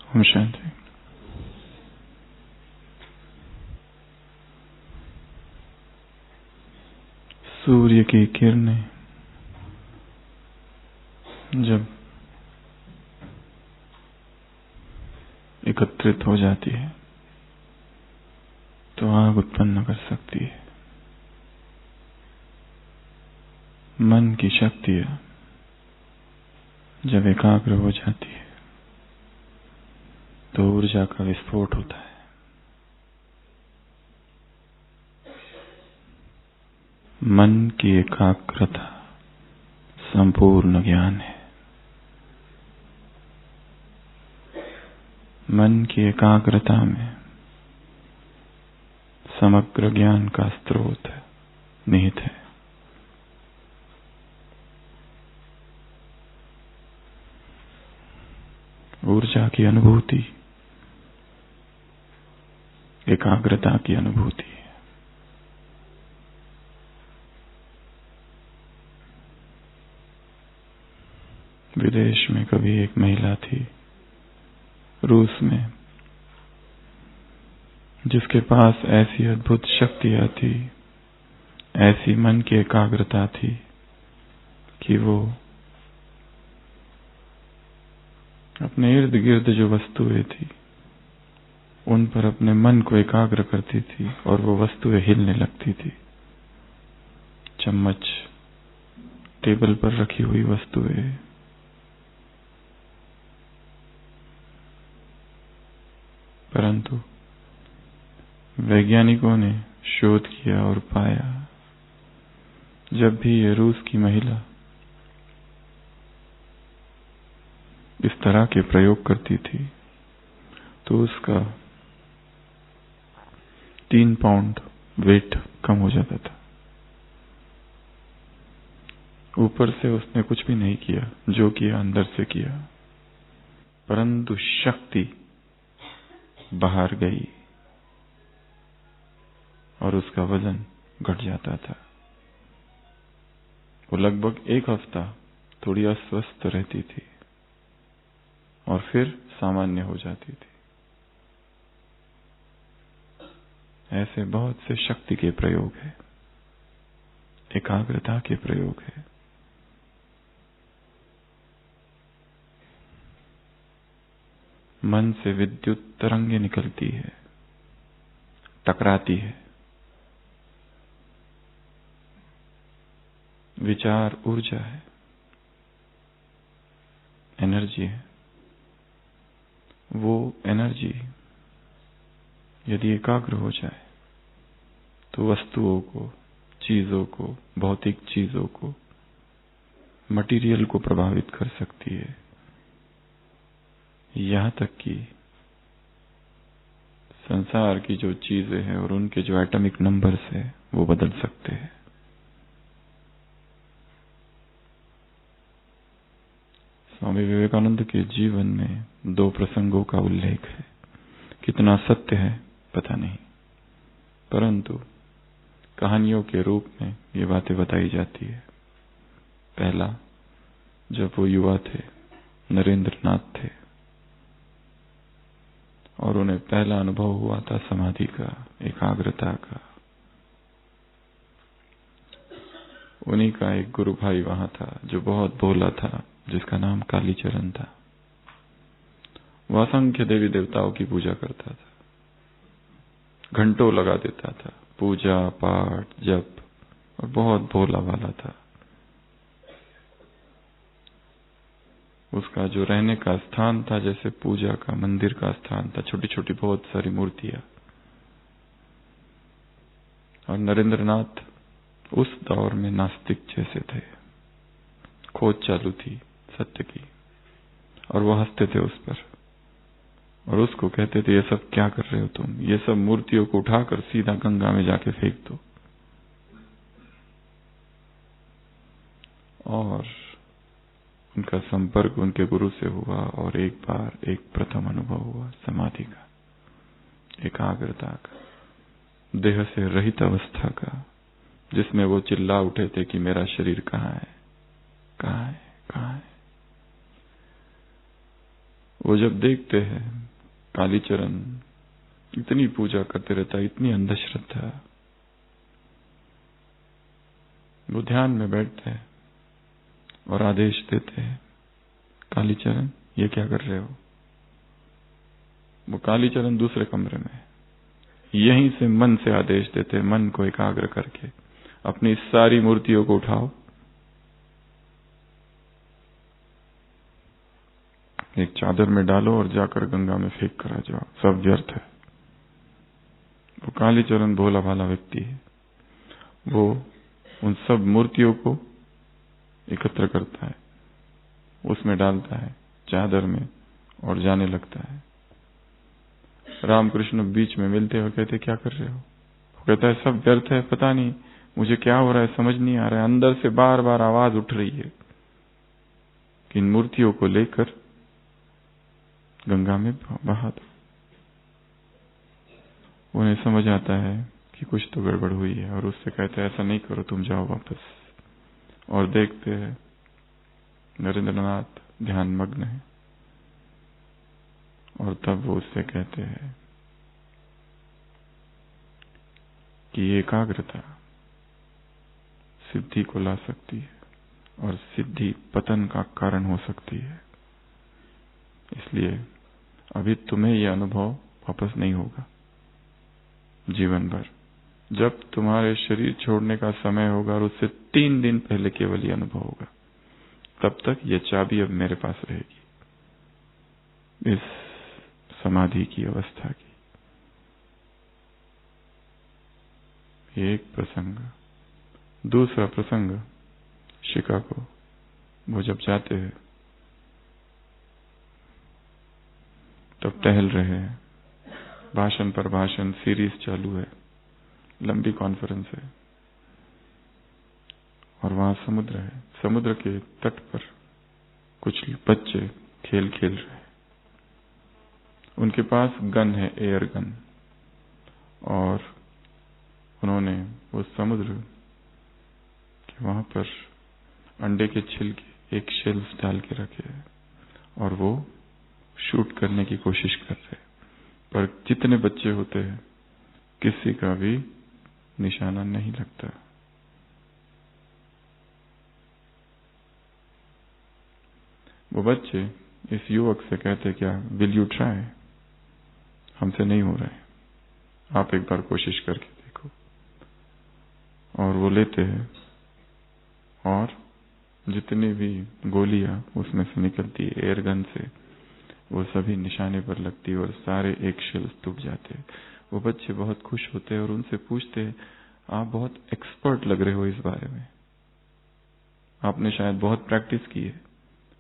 ओम शांति। सूर्य की किरणें जब एकत्रित हो जाती है तो आग उत्पन्न कर सकती है। मन की शक्तियां जब एकाग्र हो जाती है तो ऊर्जा का विस्फोट होता है। मन की एकाग्रता संपूर्ण ज्ञान है। मन की एकाग्रता में समग्र ज्ञान का स्रोत है, निहित है। ऊर्जा की अनुभूति एकाग्रता की अनुभूति है। विदेश में कभी एक महिला थी, रूस में, जिसके पास ऐसी अद्भुत शक्तियां थी, ऐसी मन की एकाग्रता थी कि वो अपने इर्द गिर्द जो वस्तुएं थी उन पर अपने मन को एकाग्र करती थी और वो वस्तुएं हिलने लगती थी। चम्मच, टेबल पर रखी हुई वस्तुएं, परंतु वैज्ञानिकों ने शोध किया और पाया जब भी ये रूस की महिला इस तरह के प्रयोग करती थी तो उसका 3 पाउंड वेट कम हो जाता था। ऊपर से उसने कुछ भी नहीं किया, जो किया अंदर से किया, परंतु शक्ति बाहर गई और उसका वजन घट जाता था। वो लगभग 1 हफ्ता थोड़ी अस्वस्थ रहती थी और फिर सामान्य हो जाती थी। ऐसे बहुत से शक्ति के प्रयोग है, एकाग्रता के प्रयोग है। मन से विद्युत तरंगे निकलती है, टकराती है। विचार ऊर्जा है, एनर्जी है। वो एनर्जी यदि एकाग्र हो जाए तो वस्तुओं को, चीजों को, भौतिक चीजों को, मटेरियल को प्रभावित कर सकती है। यहां तक कि संसार की जो चीजें हैं और उनके जो एटॉमिक नंबर्स है वो बदल सकते हैं। स्वामी विवेकानंद के जीवन में 2 प्रसंगों का उल्लेख है। कितना सत्य है पता नहीं, परंतु कहानियों के रूप में ये बातें बताई जाती है। पहला, जब वो युवा थे, नरेंद्र नाथ थे और उन्हें पहला अनुभव हुआ था समाधि का, एकाग्रता का। उन्हीं का एक गुरु भाई वहां था जो बहुत भोला था, जिसका नाम कालीचरण था। वह असंख्य देवी देवताओं की पूजा करता था, घंटों लगा देता था, पूजा पाठ जप, और बहुत भोला वाला था। उसका जो रहने का स्थान था जैसे पूजा का मंदिर का स्थान था, छोटी छोटी बहुत सारी मूर्तियां। और नरेंद्रनाथ उस दौर में नास्तिक जैसे थे, खोज चालू थी सत्य की, और वो हंसते थे उस पर और उसको कहते थे, ये सब क्या कर रहे हो तुम, ये सब मूर्तियों को उठाकर सीधा गंगा में जाके फेंक दो। और उनका संपर्क उनके गुरु से हुआ और एक बार एक प्रथम अनुभव हुआ समाधि का, एकाग्रता का, देह से रहित अवस्था का, जिसमें वो चिल्ला उठे थे कि मेरा शरीर कहाँ है, कहाँ है, कहाँ है। वो जब देखते हैं कालीचरण इतनी पूजा करते रहता है, इतनी अंधश्रद्धा, वो ध्यान में बैठते हैं और आदेश देते हैं, कालीचरण ये क्या कर रहे हो? वो कालीचरण दूसरे कमरे में, यहीं से मन से आदेश देते हैं, मन को एकाग्र करके अपनी सारी मूर्तियों को उठाओ, एक चादर में डालो और जाकर गंगा में फेंक कर आ जाओ, सब व्यर्थ है। वो कालीचरण भोला भाला व्यक्ति है, वो उन सब मूर्तियों को एकत्र करता है, उसमें डालता है चादर में और जाने लगता है। रामकृष्ण बीच में मिलते हुए कहते क्या कर रहे हो? वो कहता है सब व्यर्थ है, पता नहीं मुझे क्या हो रहा है, समझ नहीं आ रहा है, अंदर से बार बार आवाज उठ रही है कि इन मूर्तियों को लेकर गंगा में बहा दो। उन्हें समझ आता है कि कुछ तो गड़बड़ हुई है और उससे कहते हैं ऐसा नहीं करो, तुम जाओ वापस। और देखते हैं नरेंद्रनाथ ध्यान मग्न है और तब वो उससे कहते हैं कि एकाग्रता सिद्धि को ला सकती है और सिद्धि पतन का कारण हो सकती है। इसलिए अभी तुम्हें यह अनुभव वापस नहीं होगा जीवन भर। जब तुम्हारे शरीर छोड़ने का समय होगा और उससे 3 दिन पहले केवल ये अनुभव होगा, तब तक ये चाबी अब मेरे पास रहेगी इस समाधि की अवस्था की। एक प्रसंग। दूसरा प्रसंग, शिकागो। वो जब जाते हैं तब टहल रहे हैं, भाषण पर भाषण सीरीज चालू है, लंबी कॉन्फ्रेंस है और वहां समुद्र है। समुद्र के तट पर कुछ बच्चे खेल खेल रहे हैं, उनके पास गन है, एयर गन, और उन्होंने वो समुद्र के वहां पर अंडे के छिलके एक शेल्स डाल के रखे हैं और वो शूट करने की कोशिश कर रहे हैं, पर जितने बच्चे होते हैं किसी का भी निशाना नहीं लगता। वो बच्चे इस युवक से कहते क्या, विल यू ट्राई, हमसे नहीं हो रहा है, आप एक बार कोशिश करके देखो। और वो लेते हैं और जितनी भी गोलियां उसमें से निकलती है एयर गन से, वो सभी निशाने पर लगती है और सारे एक शेल्स टूट जाते हैं। वो बच्चे बहुत खुश होते हैं और उनसे पूछते हैं, आप बहुत एक्सपर्ट लग रहे हो इस बारे में, आपने शायद बहुत प्रैक्टिस की है।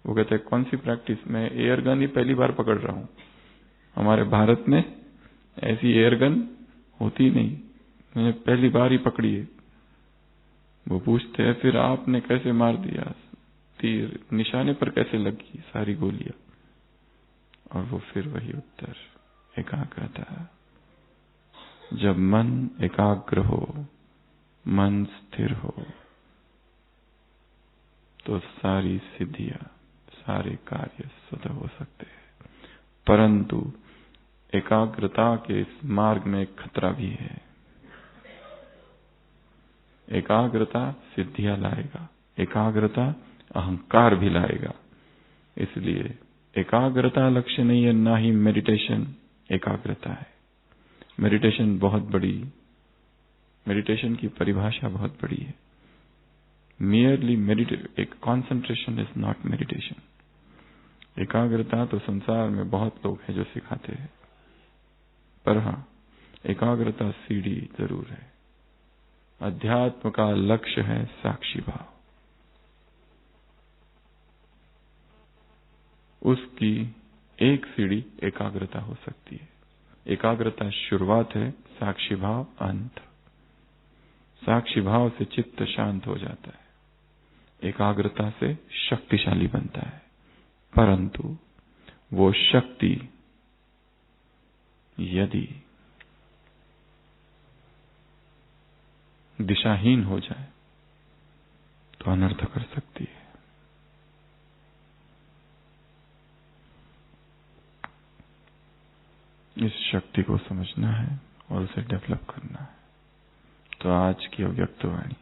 वो कहते हैं कौन सी प्रैक्टिस, मैं एयर गन ही पहली बार पकड़ रहा हूं, हमारे भारत में ऐसी एयर गन होती नहीं, मैंने पहली बार ही पकड़ी है। वो पूछते हैं फिर आपने कैसे मार दिया, तीर निशाने पर कैसे लगी सारी गोलियां? और वो फिर वही उत्तर, एकाग्रता। जब मन एकाग्र हो, मन स्थिर हो, तो सारी सिद्धियां, सारे कार्य स्वतः हो सकते हैं। परंतु एकाग्रता के इस मार्ग में एक खतरा भी है। एकाग्रता सिद्धियां लाएगा, एकाग्रता अहंकार भी लाएगा। इसलिए एकाग्रता लक्ष्य नहीं है, ना ही मेडिटेशन एकाग्रता है। मेडिटेशन बहुत बड़ी, मेडिटेशन की परिभाषा बहुत बड़ी है। मियरली मेडिटेट, एक कॉन्सेंट्रेशन इज नॉट मेडिटेशन। एकाग्रता तो संसार में बहुत लोग हैं जो सिखाते हैं, पर हां, एकाग्रता सीढ़ी जरूर है। अध्यात्म का लक्ष्य है साक्षी भाव, उसकी एक सीढ़ी एकाग्रता हो सकती है। एकाग्रता शुरुआत है, साक्षी भाव अंत। साक्षी भाव से चित्त शांत हो जाता है, एकाग्रता से शक्तिशाली बनता है। परंतु वो शक्ति यदि दिशाहीन हो जाए तो अनर्थ कर सकती है। इस शक्ति को समझना है और उसे डेवलप करना है। तो आज की अव्यक्तवाणी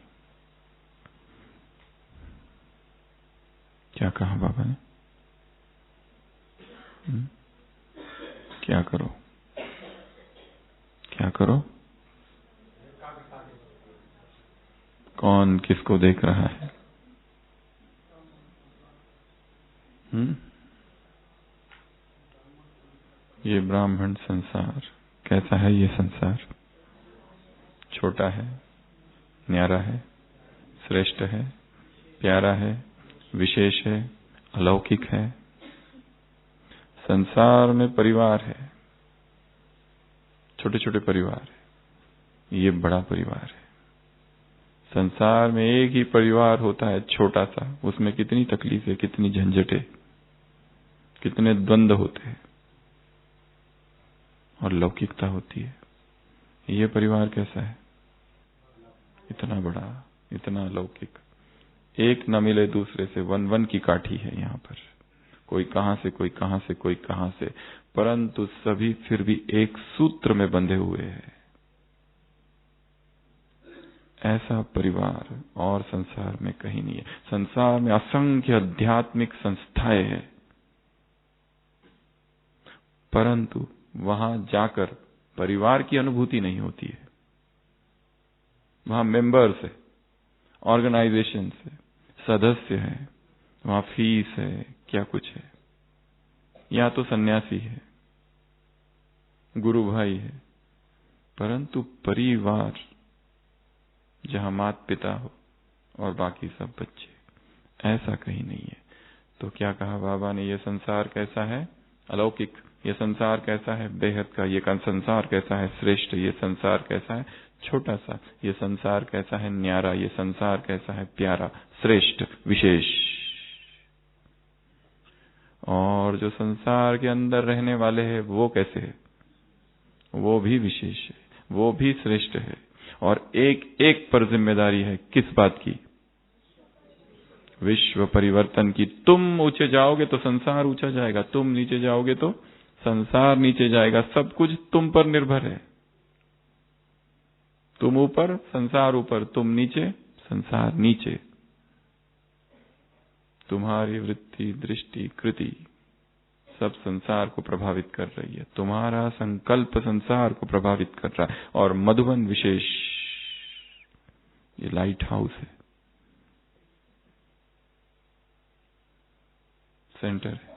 क्या कहा बाबा ने? क्या करो, क्या करो? कौन किसको देख रहा है? ये ब्राह्मण संसार कैसा है? ये संसार छोटा है, न्यारा है, श्रेष्ठ है, प्यारा है, विशेष है, अलौकिक है। संसार में परिवार है, छोटे छोटे परिवार है, ये बड़ा परिवार है। संसार में एक ही परिवार होता है छोटा सा, उसमें कितनी तकलीफें, कितनी झंझटें, कितने द्वंद्व होते हैं और लौकिकता होती है। ये परिवार कैसा है? इतना बड़ा, इतना लौकिक, एक न मिले दूसरे से, वन वन की काठी है यहाँ पर। कोई कहां से, कोई कहां से, कोई कहां से, परंतु सभी फिर भी एक सूत्र में बंधे हुए हैं। ऐसा परिवार और संसार में कहीं नहीं है। संसार में असंख्य आध्यात्मिक संस्थाएं हैं, परंतु वहां जाकर परिवार की अनुभूति नहीं होती है। वहां मेंबर्स है, ऑर्गेनाइजेशन है, सदस्य है, वहां फीस है, क्या कुछ है। या तो सन्यासी है, गुरु भाई है, परंतु परिवार जहां माता पिता हो और बाकी सब बच्चे, ऐसा कहीं नहीं है। तो क्या कहा बाबा ने? ये संसार कैसा है? अलौकिक। ये संसार कैसा है? बेहद का। ये संसार कैसा है? श्रेष्ठ। ये संसार कैसा है? छोटा सा। ये संसार कैसा है? न्यारा। ये संसार कैसा है? प्यारा, श्रेष्ठ, विशेष। और जो संसार के अंदर रहने वाले हैं वो कैसे है? वो भी विशेष है, वो भी श्रेष्ठ है। और एक एक पर जिम्मेदारी है। किस बात की? विश्व परिवर्तन की। तुम ऊंचे जाओगे तो संसार ऊंचा जाएगा, तुम नीचे जाओगे तो संसार नीचे जाएगा। सब कुछ तुम पर निर्भर है। तुम ऊपर, संसार ऊपर, तुम नीचे, संसार नीचे। तुम्हारी वृत्ति, दृष्टि, कृति सब संसार को प्रभावित कर रही है। तुम्हारा संकल्प संसार को प्रभावित कर रहा है। और मधुबन विशेष ये लाइट हाउस है, सेंटर है,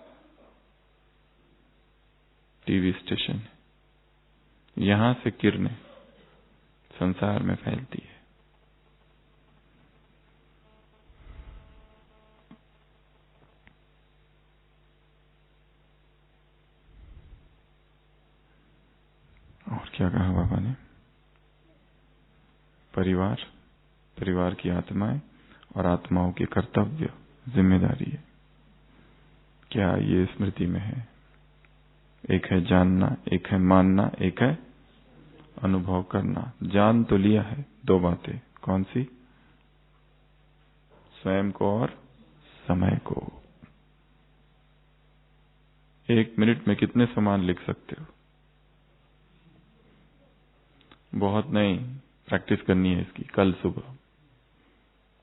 टीवी स्टेशन है। यहां से किरणें संसार में फैलती है। और क्या कहा बाबा ने? परिवार, परिवार की आत्माएं और आत्माओं के कर्तव्य, जिम्मेदारी है। क्या ये स्मृति में है? एक है जानना, एक है मानना, एक है अनुभव करना। जान तो लिया है, दो बातें। कौन सी? स्वयं को और समय को। 1 मिनट में कितने समान लिख सकते हो? बहुत नहीं, प्रैक्टिस करनी है इसकी। कल सुबह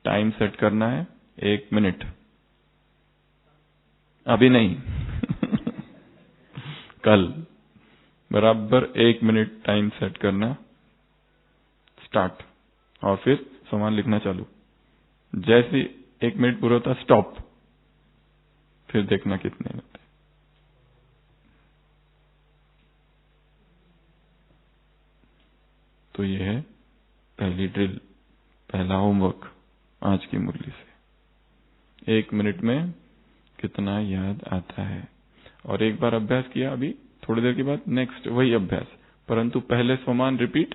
टाइम सेट करना है, 1 मिनट, अभी नहीं कल बराबर 1 मिनट टाइम सेट करना, स्टार्ट। और फिर समान लिखना चालू। जैसे 1 मिनट पूरा होता, स्टॉप। फिर देखना कितने होते। तो ये है पहली ड्रिल, पहला होमवर्क आज की मुरली से। 1 मिनट में कितना याद आता है। और एक बार अभ्यास किया, अभी थोड़ी देर के बाद नेक्स्ट वही अभ्यास, परंतु पहले समान रिपीट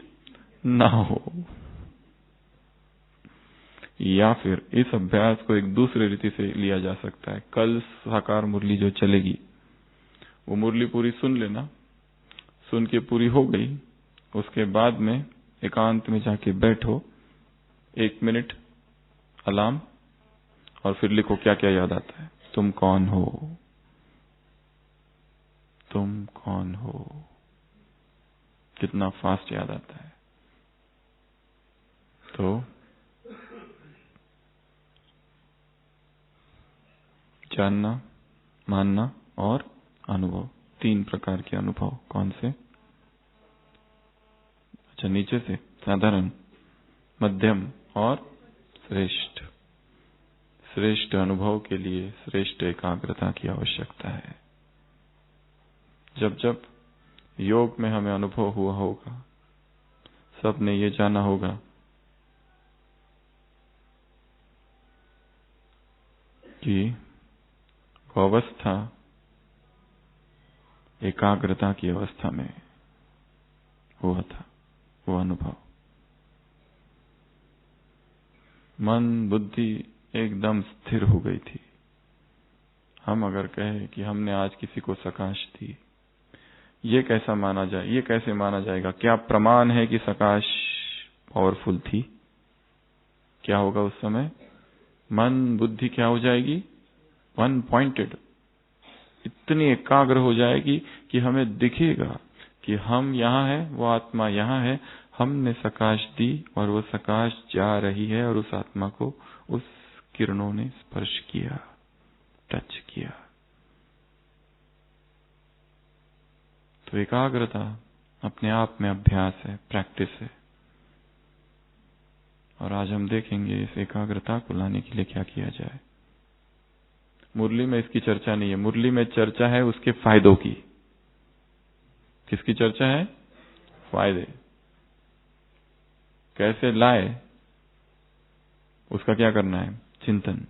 ना हो। या फिर इस अभ्यास को एक दूसरे रीति से लिया जा सकता है। कल साकार मुरली जो चलेगी, वो मुरली पूरी सुन लेना। सुन के पूरी हो गई, उसके बाद में एकांत में जाके बैठो, 1 मिनट अलार्म, और फिर लिखो क्या क्या याद आता है। तुम कौन हो? तुम कौन हो? कितना फास्ट याद आता है। तो जानना, मानना और अनुभव, 3 प्रकार के अनुभव। कौन से? अच्छा, नीचे से साधारण, मध्यम और श्रेष्ठ। श्रेष्ठ अनुभव के लिए श्रेष्ठ एकाग्रता की आवश्यकता है। जब जब योग में हमें अनुभव हुआ होगा, सबने ये जाना होगा कि वो अवस्था एकाग्रता की अवस्था में हुआ था, वो अनुभव। मन बुद्धि एकदम स्थिर हो गई थी। हम अगर कहें कि हमने आज किसी को सकाश दी, ये कैसा माना जाए, ये कैसे माना जाएगा? क्या प्रमाण है कि सकाश पावरफुल थी? क्या होगा उस समय? मन बुद्धि क्या हो जाएगी? वन पॉइंटेड, इतनी एकाग्र हो जाएगी कि हमें दिखेगा कि हम यहाँ हैं, वो आत्मा यहाँ है, हमने सकाश दी और वो सकाश जा रही है और उस आत्मा को उस किरणों ने स्पर्श किया, टच किया। तो एकाग्रता अपने आप में अभ्यास है, प्रैक्टिस है। और आज हम देखेंगे इस एकाग्रता को लाने के लिए क्या किया जाए। मुरली में इसकी चर्चा नहीं है, मुरली में चर्चा है उसके फायदों की। किसकी चर्चा है? फायदे कैसे लाए, उसका क्या करना है? चिंतन।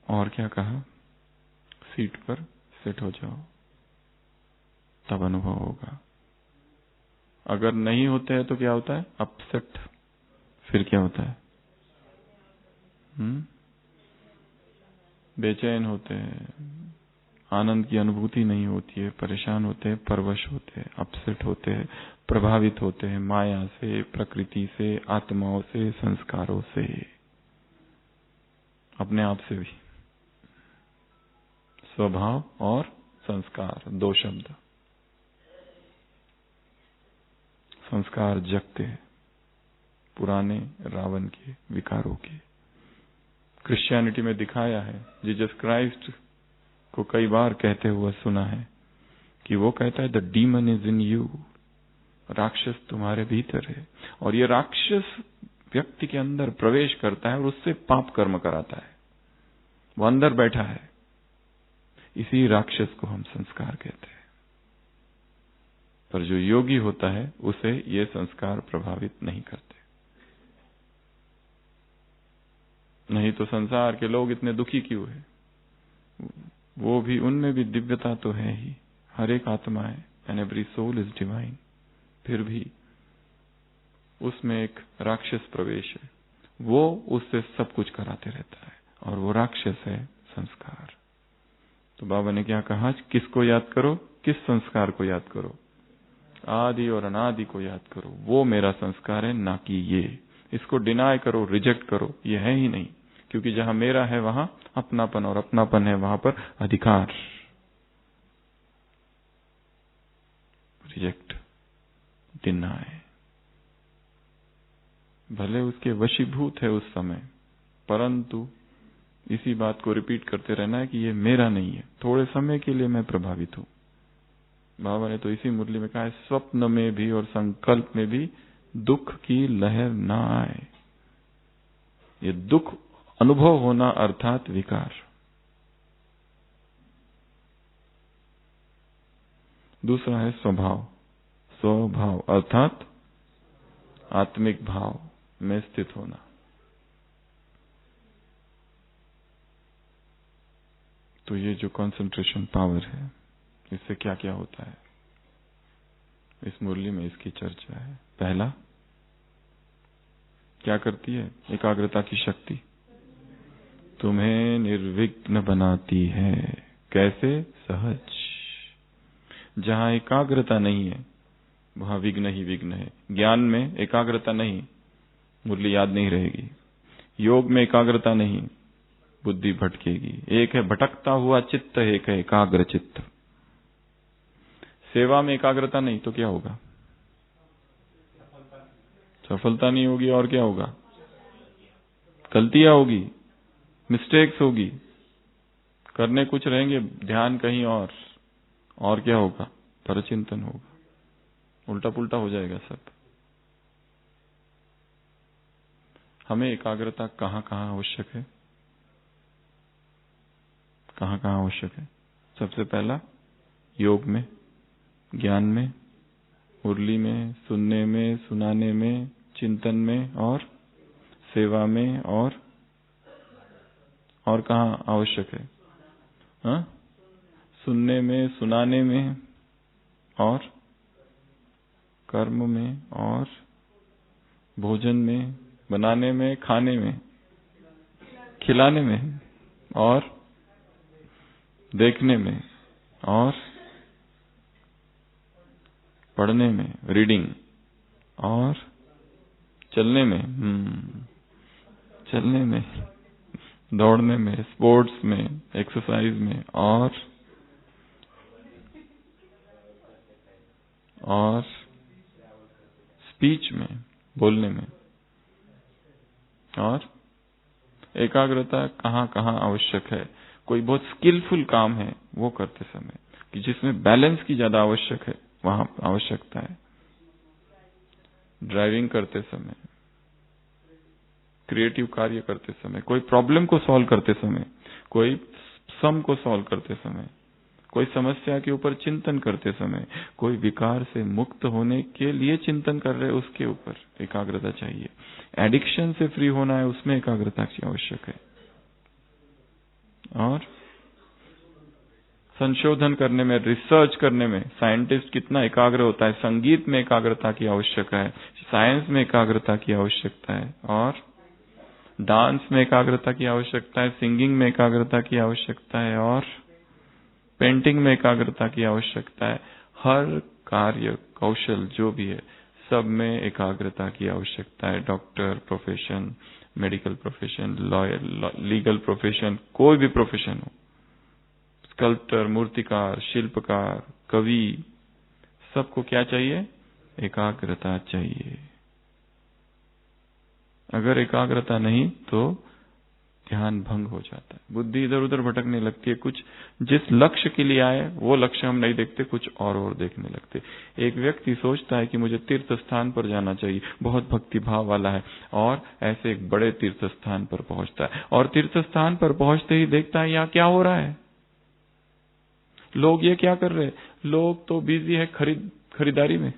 और क्या कहा? सीट पर सेट हो जाओ, तब अनुभव होगा। अगर नहीं होते हैं तो क्या होता है? अपसेट। फिर क्या होता है? बेचैन होते हैं, आनंद की अनुभूति नहीं होती है, परेशान होते हैं, परवश होते हैं, अपसेट होते हैं, प्रभावित होते हैं माया से, प्रकृति से, आत्माओं से, संस्कारों से, अपने आप से भी। स्वभाव और संस्कार, 2 शब्द। संस्कार जगते हैं पुराने रावण के विकारों के। क्रिश्चियनिटी में दिखाया है, जीसस क्राइस्ट को कई बार कहते हुए सुना है कि वो कहता है the demon is in you, राक्षस तुम्हारे भीतर है। और ये राक्षस व्यक्ति के अंदर प्रवेश करता है और उससे पाप कर्म कराता है। वो अंदर बैठा है, इसी राक्षस को हम संस्कार कहते हैं। पर जो योगी होता है उसे ये संस्कार प्रभावित नहीं करते। नहीं तो संसार के लोग इतने दुखी क्यों है? वो भी, उनमें भी दिव्यता तो है ही, हर एक आत्मा है, and every soul is divine. फिर भी उसमें एक राक्षस प्रवेश है, वो उससे सब कुछ कराते रहता है, और वो राक्षस है संस्कार। तो बाबा ने क्या कहा? किसको याद करो? किस संस्कार को याद करो? आदि और अनादि को याद करो। वो मेरा संस्कार है, ना कि ये। इसको डिनाय करो, रिजेक्ट करो, ये है ही नहीं। क्योंकि जहां मेरा है वहां अपनापन, और अपनापन है वहां पर अधिकार। Reject, deny. भले उसके वशीभूत है उस समय, परंतु इसी बात को रिपीट करते रहना है कि ये मेरा नहीं है, थोड़े समय के लिए मैं प्रभावित हूं। बाबा ने तो इसी मुरली में कहा है, स्वप्न में भी और संकल्प में भी दुख की लहर ना आए। ये दुख अनुभव होना अर्थात विकार। दूसरा है स्वभाव। स्वभाव अर्थात आत्मिक भाव में स्थित होना। तो ये जो कंसंट्रेशन पावर है, इससे क्या क्या होता है, इस मुरली में इसकी चर्चा है। पहला, क्या करती है एकाग्रता की शक्ति? तुम्हें निर्विघ्न बनाती है। कैसे? सहज। जहां एकाग्रता नहीं है वहां विघ्न ही विघ्न है। ज्ञान में एकाग्रता नहीं, मुरली याद नहीं रहेगी। योग में एकाग्रता नहीं, बुद्धि भटकेगी। एक है भटकता हुआ चित्त, एक है एकाग्र चित्त। सेवा में एकाग्रता नहीं तो क्या होगा? सफलता नहीं होगी। और क्या होगा? गलतियां होगी, मिस्टेक्स होगी, करने कुछ रहेंगे, ध्यान कहीं और क्या होगा? परचिंतन होगा, उल्टा पुल्टा हो जाएगा सब। हमें एकाग्रता कहां कहां आवश्यक है? कहां कहां आवश्यक है? सबसे पहला योग में, ज्ञान में, मुरली में, सुनने में, सुनाने में, चिंतन में और सेवा में। और कहां आवश्यक है? हाँ? सुनने में, सुनाने में और कर्म में और भोजन में, बनाने में, खाने में, खिलाने में और देखने में और पढ़ने में, रीडिंग, और चलने में, चलने में, दौड़ने में, स्पोर्ट्स में, एक्सरसाइज में और स्पीच में, बोलने में। और एकाग्रता कहां कहां आवश्यक है? कोई बहुत स्किलफुल काम है वो करते समय, कि जिसमें बैलेंस की ज्यादा आवश्यक है, वहां आवश्यकता है। ड्राइविंग करते समय, क्रिएटिव कार्य करते समय, कोई प्रॉब्लम को सॉल्व करते समय, कोई सम को सॉल्व करते समय, कोई समस्या के ऊपर चिंतन करते समय, कोई विकार से मुक्त होने के लिए चिंतन कर रहे, उसके ऊपर एकाग्रता चाहिए। एडिक्शन से फ्री होना है, उसमें एकाग्रता की आवश्यक है। और संशोधन करने में, रिसर्च करने में साइंटिस्ट कितना एकाग्र होता है। संगीत में एकाग्रता की आवश्यकता है, साइंस में एकाग्रता की आवश्यकता है, और डांस में एकाग्रता की आवश्यकता है, सिंगिंग में एकाग्रता की आवश्यकता है, और पेंटिंग में एकाग्रता की आवश्यकता है। हर कार्य कौशल जो भी है, सब में एकाग्रता की आवश्यकता है। Doctor profession, medical profession, lawyer, legal profession, कोई भी प्रोफेशन हो, स्कल्प्टर, मूर्तिकार, शिल्पकार, कवि, सबको क्या चाहिए? एकाग्रता चाहिए। अगर एकाग्रता नहीं तो ध्यान भंग हो जाता है, बुद्धि इधर उधर भटकने लगती है। कुछ जिस लक्ष्य के लिए आए वो लक्ष्य हम नहीं देखते, कुछ और देखने लगते। एक व्यक्ति सोचता है कि मुझे तीर्थ स्थान पर जाना चाहिए, बहुत भक्ति भाव वाला है, और ऐसे एक बड़े तीर्थ स्थान पर पहुंचता है, और तीर्थ स्थान पर पहुंचते ही देखता है यहाँ क्या हो रहा है, लोग ये क्या कर रहे हैं। लोग तो बिजी है खरीदारी में,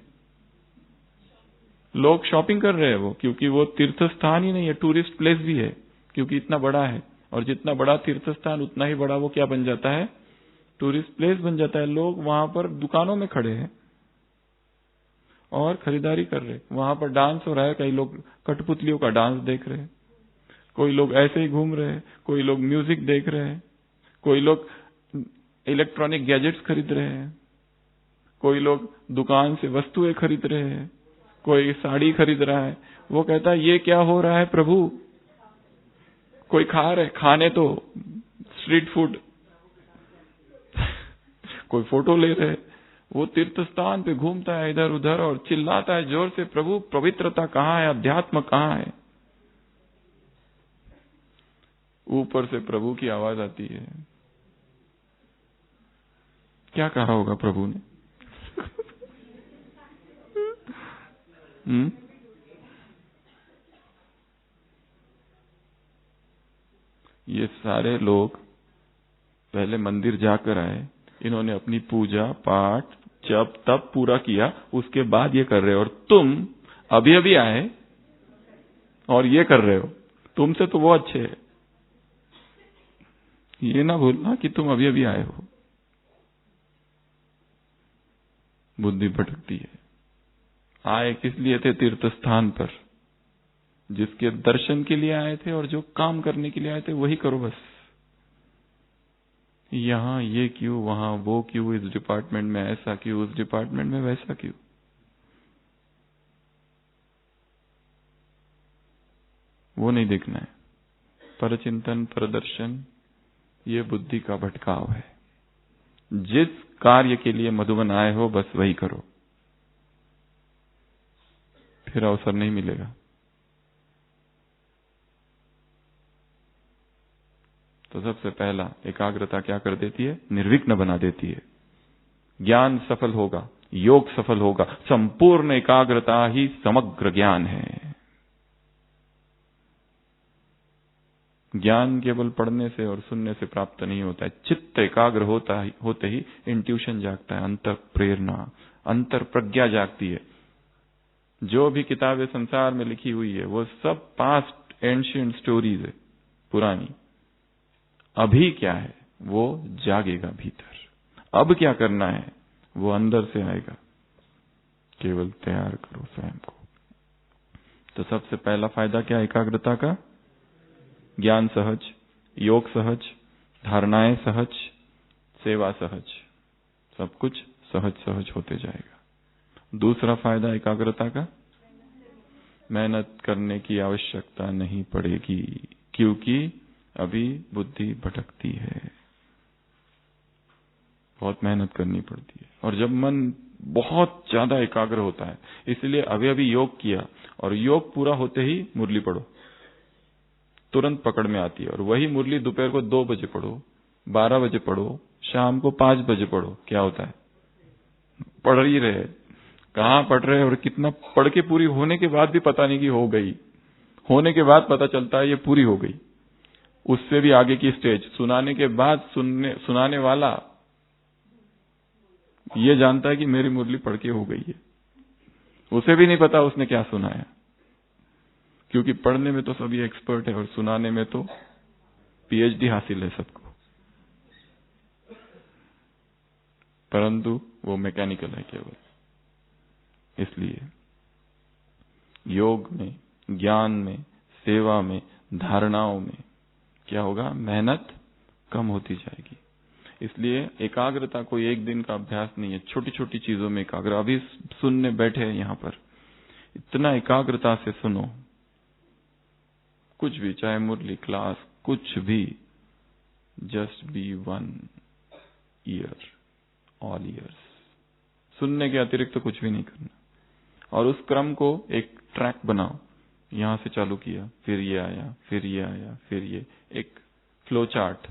लोग शॉपिंग कर रहे हैं वो, क्योंकि वो तीर्थ स्थान ही नहीं है, टूरिस्ट प्लेस भी है, क्योंकि इतना बड़ा है। और जितना बड़ा तीर्थ स्थान उतना ही बड़ा वो क्या बन जाता है? टूरिस्ट प्लेस बन जाता है। लोग वहां पर दुकानों में खड़े हैं और खरीदारी कर रहे हैं। वहां पर डांस हो रहा है, कई लोग कठपुतलियों का डांस देख रहे हैं, कोई लोग ऐसे ही घूम रहे हैं, कोई लोग म्यूजिक देख रहे हैं, कोई लोग इलेक्ट्रॉनिक गैजेट्स खरीद रहे हैं, कोई लोग दुकान से वस्तुएं खरीद रहे हैं, कोई साड़ी खरीद रहा है। वो कहता है ये क्या हो रहा है प्रभु? कोई खा रहे, खाने तो स्ट्रीट फूड, कोई फोटो ले रहे। वो तीर्थ स्थान पे घूमता है इधर उधर और चिल्लाता है जोर से, प्रभु पवित्रता कहाँ है, अध्यात्म कहाँ है? ऊपर से प्रभु की आवाज आती है, क्या कहा होगा प्रभु ने? ये सारे लोग पहले मंदिर जाकर आए, इन्होंने अपनी पूजा पाठ जप तप पूरा किया, उसके बाद ये कर रहे हो, और तुम अभी अभी आए और ये कर रहे हो। तुमसे तो वो अच्छे है, ये ना भूलना कि तुम अभी अभी आए हो। बुद्धि भटकती है। आए किस लिए थे तीर्थ स्थान पर? जिसके दर्शन के लिए आए थे और जो काम करने के लिए आए थे वही करो बस। यहां ये क्यों, वहां वो क्यों, इस डिपार्टमेंट में ऐसा क्यों, उस डिपार्टमेंट में वैसा क्यों? वो नहीं देखना है। परचिंतन, परदर्शन, ये बुद्धि का भटकाव है। जिस कार्य के लिए मधुबन आए हो बस वही करो, फिर अवसर नहीं मिलेगा। तो सबसे पहला एकाग्रता क्या कर देती है? निर्विघ्न बना देती है। ज्ञान सफल होगा, योग सफल होगा। संपूर्ण एकाग्रता ही समग्र ज्ञान है। ज्ञान केवल पढ़ने से और सुनने से प्राप्त नहीं होता है। चित्त एकाग्र होते ही इंट्यूशन जागता है, अंतर प्रेरणा, अंतर प्रज्ञा जागती है। जो भी किताबें संसार में लिखी हुई है वो सब पास्ट एंशिएंट स्टोरीज है, पुरानी। अभी क्या है वो जागेगा भीतर। अब क्या करना है वो अंदर से आएगा। केवल तैयार करो स्वयं को। तो सबसे पहला फायदा क्या एकाग्रता का? ज्ञान सहज, योग सहज, धारणाएं सहज, सेवा सहज, सब कुछ सहज सहज होते जाएगा। दूसरा फायदा एकाग्रता का, मेहनत करने की आवश्यकता नहीं पड़ेगी, क्योंकि अभी बुद्धि भटकती है, बहुत मेहनत करनी पड़ती है। और जब मन बहुत ज्यादा एकाग्र होता है, इसलिए अभी योग किया और योग पूरा होते ही मुरली पढ़ो, तुरंत पकड़ में आती है। और वही मुरली दोपहर को 2 बजे पढ़ो, 12 बजे पढ़ो, शाम को 5 बजे पढ़ो, क्या होता है? पढ़ ही रहे, कहां पढ़ रहे और कितना पढ़ के पूरी होने के बाद भी पता नहीं कि हो गई। होने के बाद पता चलता है ये पूरी हो गई। उससे भी आगे की स्टेज, सुनाने के बाद सुनाने वाला ये जानता है कि मेरी मुरली पढ़ के हो गई है, उसे भी नहीं पता उसने क्या सुनाया। क्योंकि पढ़ने में तो सभी एक्सपर्ट है और सुनाने में तो पीएचडी हासिल है सबको, परंतु वो मैकेनिकल है केवल। इसलिए योग में, ज्ञान में, सेवा में, धारणाओं में क्या होगा? मेहनत कम होती जाएगी। इसलिए एकाग्रता कोई एक दिन का अभ्यास नहीं है, छोटी छोटी चीजों में एकाग्र। अभी सुनने बैठे हैं यहां पर, इतना एकाग्रता से सुनो, कुछ भी, चाहे मुरली, क्लास, कुछ भी, just be one year, all years. सुनने के अतिरिक्त तो कुछ भी नहीं करना। और उस क्रम को एक ट्रैक बनाओ, यहां से चालू किया, फिर ये आया, फिर ये आया, फिर ये, एक फ्लो चार्ट।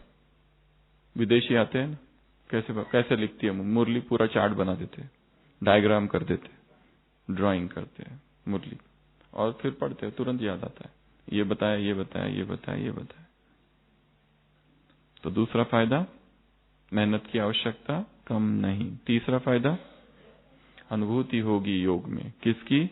विदेशी आते हैं ना, कैसे लिखती है मुरली, पूरा चार्ट बना देते, डायग्राम कर देते, ड्राइंग करते हैं मुरली, और फिर पढ़ते हैं, तुरंत याद आता है, ये बताया, ये बताया, ये बताया, ये बताया। तो दूसरा फायदा, मेहनत की आवश्यकता कम नहीं। तीसरा फायदा, अनुभूति होगी योग में। किसकी?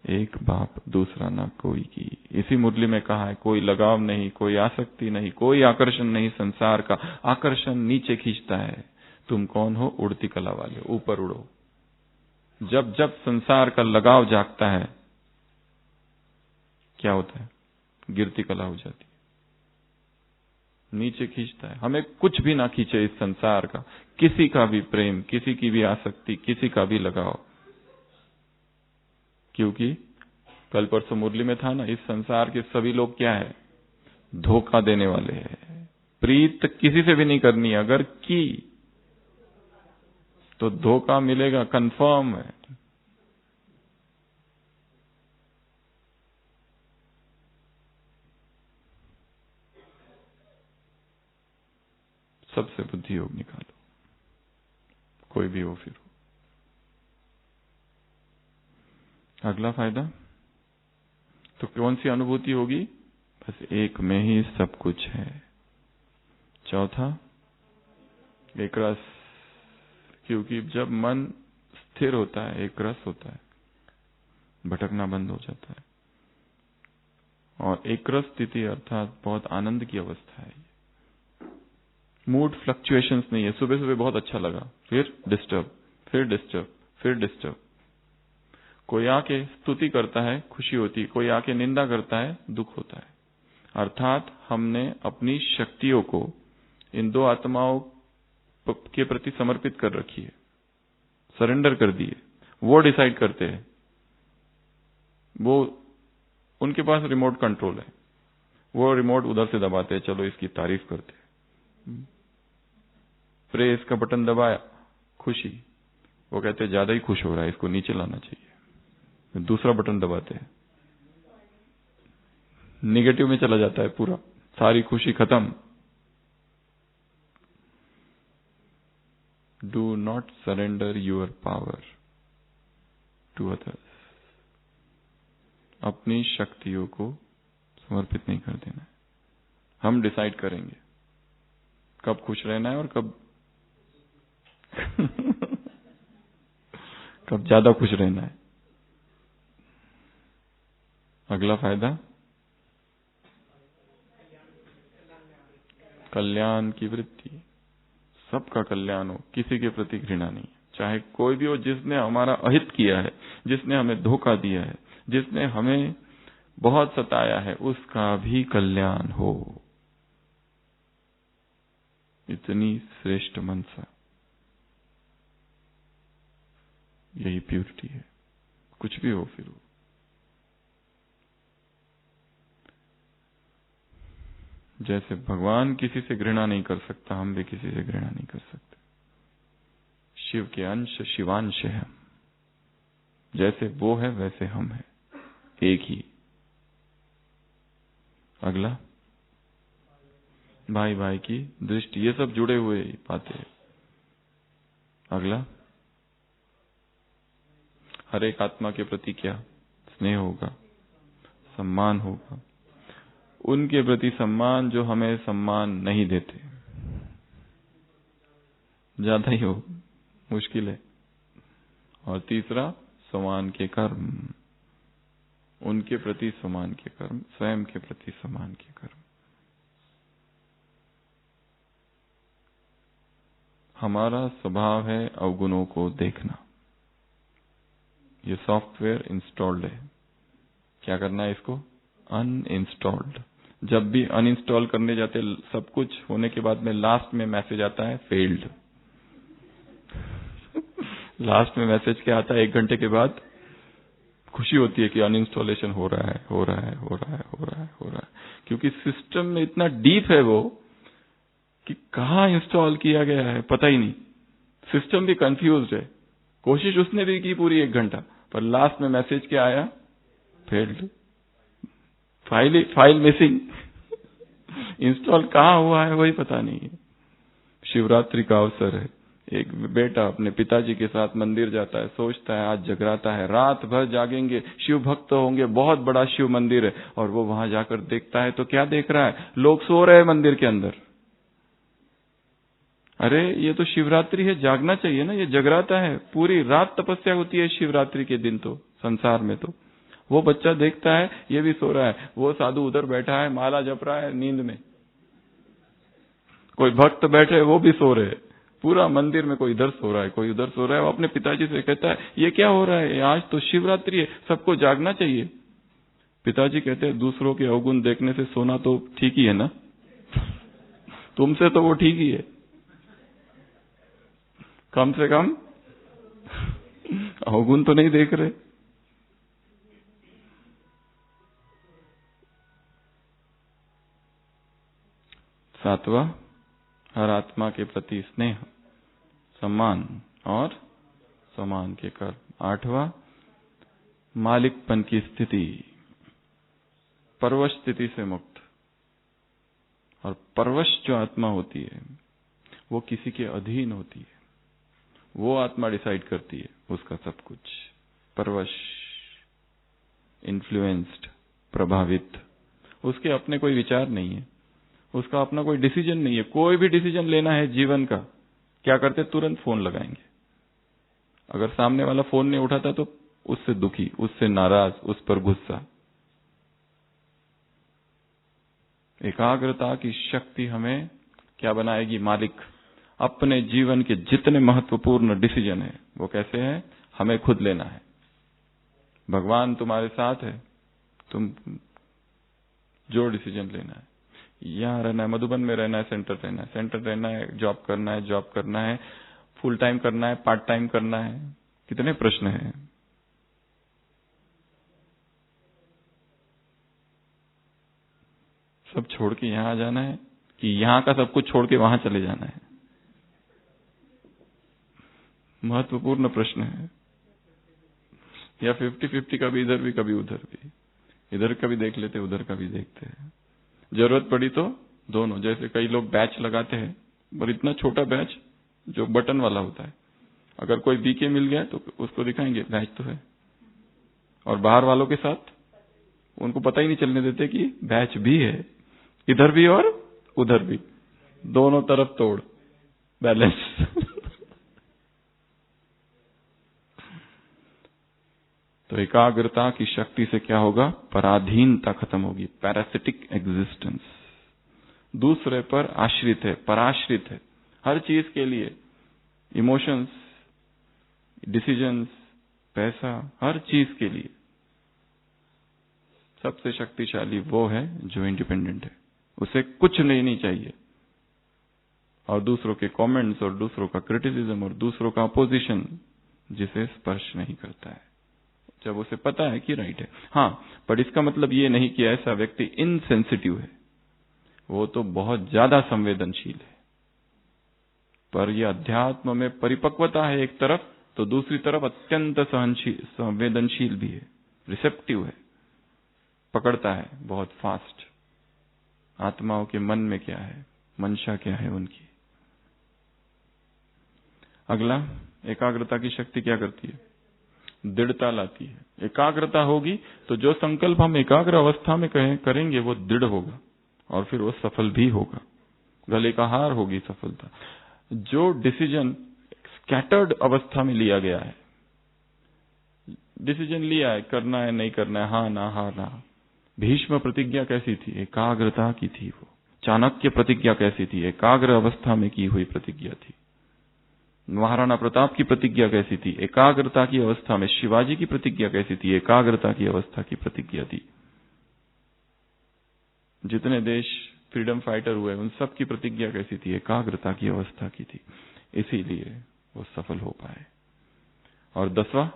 एक बाप, दूसरा ना कोई की। इसी मुरली में कहा है, कोई लगाव नहीं, कोई आसक्ति नहीं, कोई आकर्षण नहीं संसार का। आकर्षण नीचे खींचता है। तुम कौन हो? उड़ती कला वाले, ऊपर उड़ो। जब जब संसार का लगाव जागता है, क्या होता है? गिरती कला हो जाती है, नीचे खींचता है। हमें कुछ भी ना खींचे इस संसार का, किसी का भी प्रेम, किसी की भी आसक्ति, किसी का भी लगाव। क्योंकि कल परसों मुरली में था ना, इस संसार के सभी लोग क्या है? धोखा देने वाले हैं। प्रीत किसी से भी नहीं करनी, अगर की तो धोखा मिलेगा, कंफर्म है। सबसे बुद्धि योग निकालो, कोई भी हो फिर हो। अगला फायदा, तो कौन सी अनुभूति होगी? बस एक में ही सब कुछ है। चौथा, एक रस। क्योंकि जब मन स्थिर होता है, एक रस होता है, भटकना बंद हो जाता है। और एक रस स्थिति अर्थात बहुत आनंद की अवस्था है। मूड फ्लक्चुएशंस नहीं है। सुबह सुबह बहुत अच्छा लगा, फिर डिस्टर्ब, फिर डिस्टर्ब, फिर डिस्टर्ब। कोई आके स्तुति करता है, खुशी होती है, कोई आके निंदा करता है, दुख होता है। अर्थात हमने अपनी शक्तियों को इन दो आत्माओं के प्रति समर्पित कर रखी है, सरेंडर कर दिए। वो डिसाइड करते हैं, वो उनके पास रिमोट कंट्रोल है। वो रिमोट उधर से दबाते हैं, चलो इसकी तारीफ करते हैं। प्रेस का बटन दबाया, खुशी, वो कहते हैं ज्यादा ही खुश हो रहा है, इसको नीचे लाना चाहिए। दूसरा बटन दबाते हैं, निगेटिव में चला जाता है पूरा, सारी खुशी खत्म। Do not surrender your power to others. अपनी शक्तियों को समर्पित नहीं कर देना है। हम डिसाइड करेंगे कब खुश रहना है और कब कब ज्यादा खुश रहना है। अगला फायदा, कल्याण की वृत्ति। सबका कल्याण हो, किसी के प्रति घृणा नहीं, चाहे कोई भी हो। जिसने हमारा अहित किया है, जिसने हमें धोखा दिया है, जिसने हमें बहुत सताया है, उसका भी कल्याण हो। इतनी श्रेष्ठ मनसा, यही प्यूरिटी है। कुछ भी हो फिर हो। जैसे भगवान किसी से घृणा नहीं कर सकता, हम भी किसी से घृणा नहीं कर सकते। शिव के अंश शिवांश है हम, जैसे वो है वैसे हम हैं, एक ही। अगला, भाई भाई की दृष्टि, ये सब जुड़े हुए बातें। अगला, हर एक आत्मा के प्रति क्या स्नेह होगा, सम्मान होगा। उनके प्रति सम्मान जो हमें सम्मान नहीं देते, ज्यादा ही हो, मुश्किल है। और तीसरा, समान के कर्म, उनके प्रति समान के कर्म, स्वयं के प्रति समान के कर्म। हमारा स्वभाव है अवगुणों को देखना। ये सॉफ्टवेयर इंस्टॉल्ड है, क्या करना है इसको, अनइंस्टॉल्ड। जब भी अनइंस्टॉल करने जाते, सब कुछ होने के बाद में लास्ट में मैसेज आता है फेल्ड। लास्ट में मैसेज क्या आता है, 1 घंटे के बाद खुशी होती है कि अनइंस्टॉलेशन हो रहा है, हो रहा है, हो रहा है, हो रहा है, हो रहा है। क्योंकि सिस्टम में इतना डीप है वो कि कहाँ इंस्टॉल किया गया है पता ही नहीं। सिस्टम भी कंफ्यूज्ड है। कोशिश उसने भी की पूरी 1 घंटा, पर लास्ट में मैसेज क्या आया, फेल्ड, फाइल मिसिंग। इंस्टॉल कहाँ हुआ है वही पता नहीं है। शिवरात्रि का अवसर है, एक बेटा अपने पिताजी के साथ मंदिर जाता है, सोचता है आज जगराता है, रात भर जागेंगे, शिव भक्त होंगे, बहुत बड़ा शिव मंदिर है। और वो वहां जाकर देखता है तो क्या देख रहा है, लोग सो रहे हैं मंदिर के अंदर। अरे ये तो शिवरात्रि है, जागना चाहिए ना, ये जगराता है। पूरी रात तपस्या होती है शिवरात्रि के दिन तो संसार में। तो वो बच्चा देखता है ये भी सो रहा है, वो साधु उधर बैठा है माला जप रहा है नींद में, कोई भक्त बैठे वो भी सो रहे, पूरा मंदिर में कोई इधर सो रहा है, कोई उधर सो रहा है। वो अपने पिताजी से कहता है ये क्या हो रहा है, आज तो शिवरात्रि है, सबको जागना चाहिए। पिताजी कहते हैं दूसरों के अवगुण देखने से सोना तो ठीक ही है ना, तुमसे तो वो ठीक ही है, कम से कम अवगुण तो नहीं देख रहे। सातवां, हर आत्मा के प्रति स्नेह, सम्मान और समान के कर्म। आठवां, मालिकपन की स्थिति, परवश स्थिति से मुक्त। और परवश जो आत्मा होती है वो किसी के अधीन होती है, वो आत्मा डिसाइड करती है उसका सब कुछ। परवश, इन्फ्लुएंस्ड, प्रभावित, उसके अपने कोई विचार नहीं है, उसका अपना कोई डिसीजन नहीं है। कोई भी डिसीजन लेना है जीवन का, क्या करते, तुरंत फोन लगाएंगे। अगर सामने वाला फोन नहीं उठाता तो उससे दुखी, उससे नाराज, उस पर गुस्सा। एकाग्रता की शक्ति हमें क्या बनाएगी, मालिक। अपने जीवन के जितने महत्वपूर्ण डिसीजन है वो कैसे है, हमें खुद लेना है। भगवान तुम्हारे साथ है, तुम जो डिसीजन लेना है, यहाँ रहना है, मधुबन में रहना है, सेंटर रहना है, सेंटर रहना है, जॉब करना है, जॉब करना है, फुल टाइम करना है, पार्ट टाइम करना है, कितने प्रश्न हैं। सब छोड़ के यहां आ जाना है कि यहां का सब कुछ छोड़ के वहां चले जाना है? महत्वपूर्ण प्रश्न है। या 50-50 का भी इधर भी कभी उधर भी, इधर का भी देख लेते उधर का भी देखते हैं, जरूरत पड़ी तो दोनों। जैसे कई लोग बैच लगाते हैं, पर इतना छोटा बैच जो बटन वाला होता है, अगर कोई बीके मिल गया तो उसको दिखाएंगे बैच तो है, और बाहर वालों के साथ उनको पता ही नहीं चलने देते कि बैच भी है, इधर भी और उधर भी, दोनों तरफ तोड़, बैलेंस। तो एकाग्रता की शक्ति से क्या होगा? पराधीनता खत्म होगी, पैरासिटिक एग्जिस्टेंस। दूसरे पर आश्रित है, पराश्रित है, हर चीज के लिए, इमोशंस, डिसीजंस, पैसा, हर चीज के लिए सबसे शक्तिशाली वो है जो इंडिपेंडेंट है, उसे कुछ नहीं चाहिए, और दूसरों के कमेंट्स और दूसरों का क्रिटिसिज्म और दूसरों का अपोजिशन जिसे स्पर्श नहीं करता है, जब उसे पता है कि राइट है। हाँ, पर इसका मतलब ये नहीं कि ऐसा व्यक्ति इनसेंसिटिव है, वो तो बहुत ज्यादा संवेदनशील है। पर यह अध्यात्म में परिपक्वता है एक तरफ, तो दूसरी तरफ अत्यंत संवेदनशील भी है, रिसेप्टिव है, पकड़ता है बहुत फास्ट आत्माओं के मन में क्या है, मंशा क्या है उनकी। अगला, एकाग्रता की शक्ति क्या करती है? दृढ़ता लाती है। एकाग्रता होगी तो जो संकल्प हम एकाग्र अवस्था में करेंगे वो दृढ़ होगा और फिर वो सफल भी होगा, गले का हार होगी सफलता। जो डिसीजन स्कैटर्ड अवस्था में लिया गया है, डिसीजन लिया है, करना है नहीं करना है, हाँ ना हाँ ना। भीष्म प्रतिज्ञा कैसी थी? एकाग्रता की थी वो। चाणक्य प्रतिज्ञा कैसी थी? एकाग्र अवस्था में की हुई प्रतिज्ञा थी। महाराणा प्रताप की प्रतिज्ञा कैसी थी? एकाग्रता की अवस्था में। शिवाजी की प्रतिज्ञा कैसी थी? एकाग्रता की अवस्था की प्रतिज्ञा थी। जितने देश फ्रीडम फाइटर हुए उन सब की प्रतिज्ञा कैसी थी? एकाग्रता की अवस्था की थी, इसीलिए वो सफल हो पाए। और 10वां,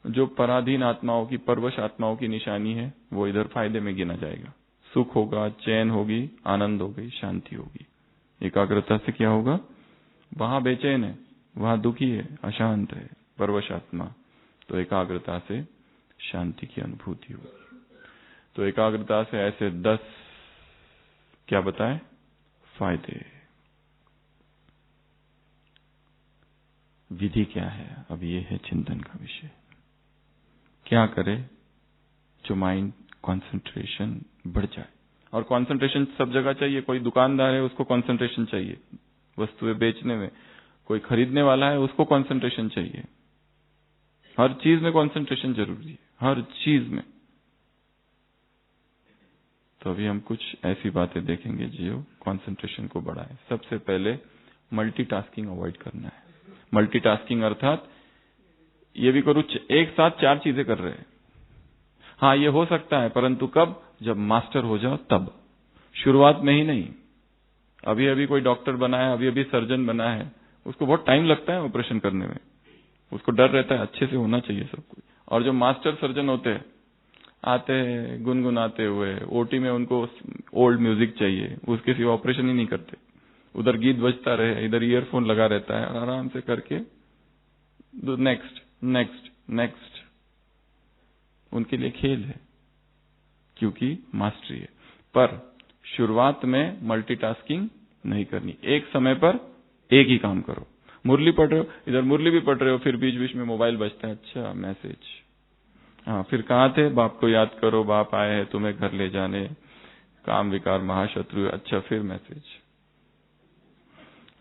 जो पराधीन आत्माओं की, परवश आत्माओं की निशानी है, वो इधर फायदे में गिना जाएगा। सुख होगा, चैन होगी, आनंद हो गई, शांति होगी। एकाग्रता से क्या होगा? वहां बेचैन है, वहां दुखी है, अशांत है, परवश आत्मा, तो एकाग्रता से शांति की अनुभूति होगी। तो एकाग्रता से ऐसे 10 क्या बताएं फायदे। विधि क्या है? अब ये है चिंतन का विषय। क्या करे जो माइंड कंसंट्रेशन बढ़ जाए। और कंसंट्रेशन सब जगह चाहिए। कोई दुकानदार है, उसको कंसंट्रेशन चाहिए वस्तुएं बेचने में, कोई खरीदने वाला है, उसको कंसंट्रेशन चाहिए। हर चीज में कंसंट्रेशन जरूरी है, हर चीज में। तो अभी हम कुछ ऐसी बातें देखेंगे जो कंसंट्रेशन को बढ़ाए। सबसे पहले मल्टीटास्किंग अवॉइड करना है। मल्टीटास्किंग अर्थात ये भी करूं, एक साथ 4 चीजें कर रहे हैं। हाँ, ये हो सकता है, परंतु कब? जब मास्टर हो जाओ तब, शुरुआत में ही नहीं। अभी अभी कोई डॉक्टर बना है, अभी अभी सर्जन बना है, उसको बहुत टाइम लगता है ऑपरेशन करने में, उसको डर रहता है, अच्छे से होना चाहिए सब कुछ। और जो मास्टर सर्जन होते हैं, आते हैं गुनगुनाते हुए, ओटी में उनको ओल्ड म्यूजिक चाहिए, उसके सिवा ऑपरेशन ही नहीं करते। उधर गीत बजता रहे, इधर ईयरफोन लगा रहता है, आराम से करके नेक्स्ट नेक्स्ट नेक्स्ट। उनके लिए खेल है, क्योंकि मास्टरी है। पर शुरुआत में मल्टीटास्किंग नहीं करनी। एक समय पर एक ही काम करो। मुरली पढ़ रहे हो, इधर मुरली भी पढ़ रहे हो, फिर बीच बीच में मोबाइल बजता है, अच्छा मैसेज, हाँ फिर कहाँ थे, बाप को याद करो, बाप आए हैं तुम्हें घर ले जाने, काम विकार महाशत्रु, अच्छा फिर मैसेज,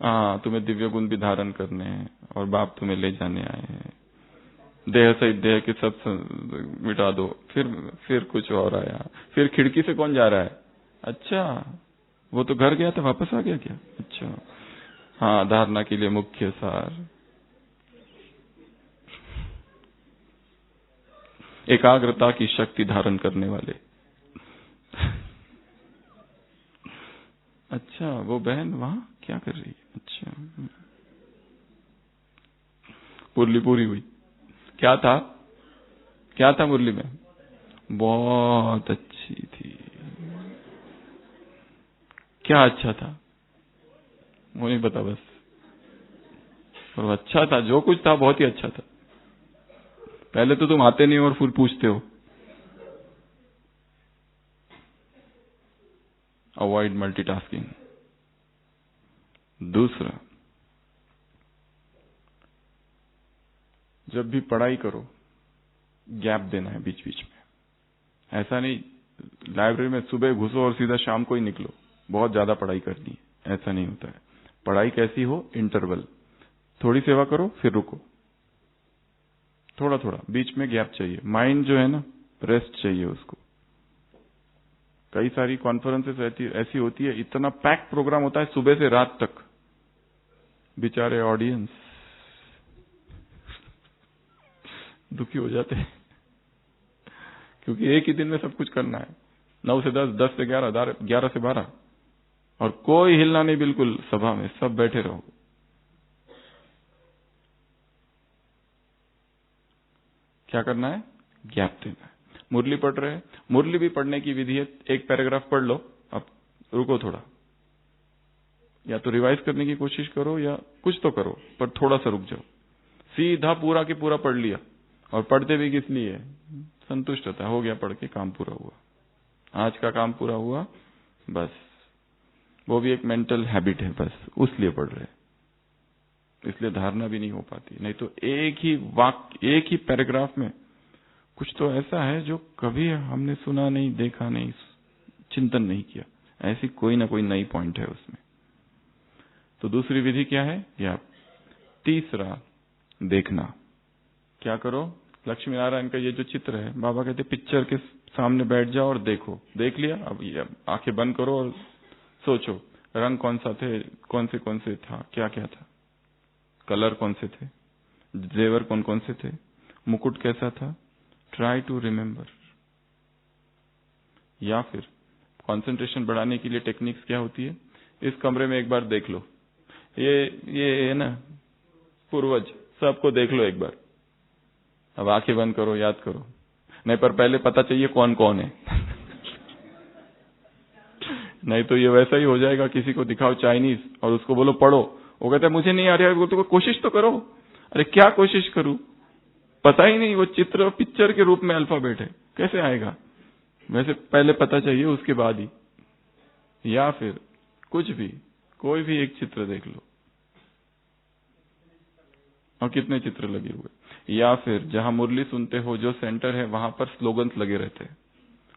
हाँ तुम्हें दिव्य गुण भी धारण करने हैं और बाप तुम्हें ले जाने आए हैं, देह सहित देह के सब मिटा दो, फिर कुछ और आया, फिर खिड़की से कौन जा रहा है, अच्छा वो तो घर गया था वापस आ गया क्या, अच्छा हाँ धारणा के लिए मुख्य सार। एकाग्रता की शक्ति धारण करने वाले। अच्छा वो बहन वहां क्या कर रही है, अच्छा पुरली पूरी हुई, क्या था, क्या था मुरली में? बहुत अच्छी थी। क्या अच्छा था वो नहीं पता, बस और अच्छा था, जो कुछ था बहुत ही अच्छा था। पहले तो तुम आते नहीं हो और फिर पूछते हो। Avoid multitasking. दूसरा, जब भी पढ़ाई करो गैप देना है बीच बीच में। ऐसा नहीं लाइब्रेरी में सुबह घुसो और सीधा शाम को ही निकलो, बहुत ज्यादा पढ़ाई करनी है, ऐसा नहीं होता है। पढ़ाई कैसी हो? इंटरवल, थोड़ी सेवा करो फिर रुको, थोड़ा थोड़ा बीच में गैप चाहिए। माइंड जो है ना, रेस्ट चाहिए उसको। कई सारी कॉन्फ्रेंसेस ऐसी होती है, इतना पैक प्रोग्राम होता है सुबह से रात तक, बेचारे ऑडियंस दुखी हो जाते हैं क्योंकि एक ही दिन में सब कुछ करना है, 9 से 10, 10 से 11, 11 से 12, और कोई हिलना नहीं बिल्कुल सभा में, सब बैठे रहो। क्या करना है? गैप देना है। मुरली पढ़ रहे हैं, मुरली भी पढ़ने की विधि है। एक पैराग्राफ पढ़ लो, अब रुको थोड़ा, या तो रिवाइज करने की कोशिश करो या कुछ तो करो, पर थोड़ा सा रुक जाओ। सीधा पूरा के पूरा पढ़ लिया, और पढ़ते भी किस लिए? संतुष्ट होता है, हो गया पढ़ के, काम पूरा हुआ, आज का काम पूरा हुआ, बस। वो भी एक मेंटल हैबिट है, बस उस लिए पढ़ रहे, इसलिए धारणा भी नहीं हो पाती। नहीं तो एक ही वाक्य, एक ही पैराग्राफ में कुछ तो ऐसा है जो कभी हमने सुना नहीं, देखा नहीं, चिंतन नहीं किया, ऐसी कोई ना कोई नई पॉइंट है उसमें। तो दूसरी विधि क्या है? या तीसरा, देखना। क्या करो? लक्ष्मी नारायण का ये जो चित्र है, बाबा कहते पिक्चर के सामने बैठ जाओ और देखो। देख लिया, अब ये आंखें बंद करो और सोचो, रंग कौन सा थे, कौन से था, क्या क्या था, कलर कौन से थे, जेवर कौन कौन से थे, मुकुट कैसा था। Try to remember. या फिर कंसंट्रेशन बढ़ाने के लिए टेक्निक्स क्या होती है? इस कमरे में एक बार देख लो, ये है ना पूर्वज, सबको देख लो एक बार। अब आंखें बंद करो, याद करो। नहीं, पर पहले पता चाहिए कौन कौन है नहीं तो ये वैसा ही हो जाएगा, किसी को दिखाओ चाइनीज और उसको बोलो पढ़ो, वो कहता है मुझे नहीं आ रहा है। बोलते कोशिश तो करो। अरे क्या कोशिश करूं, पता ही नहीं, वो चित्र पिक्चर के रूप में अल्फाबेट है, कैसे आएगा? वैसे पहले पता चाहिए, उसके बाद ही। या फिर कुछ भी, कोई भी एक चित्र देख लो, और कितने चित्र लगे हुए। या फिर जहां मुरली सुनते हो, जो सेंटर है, वहां पर स्लोगन्स लगे रहते हैं।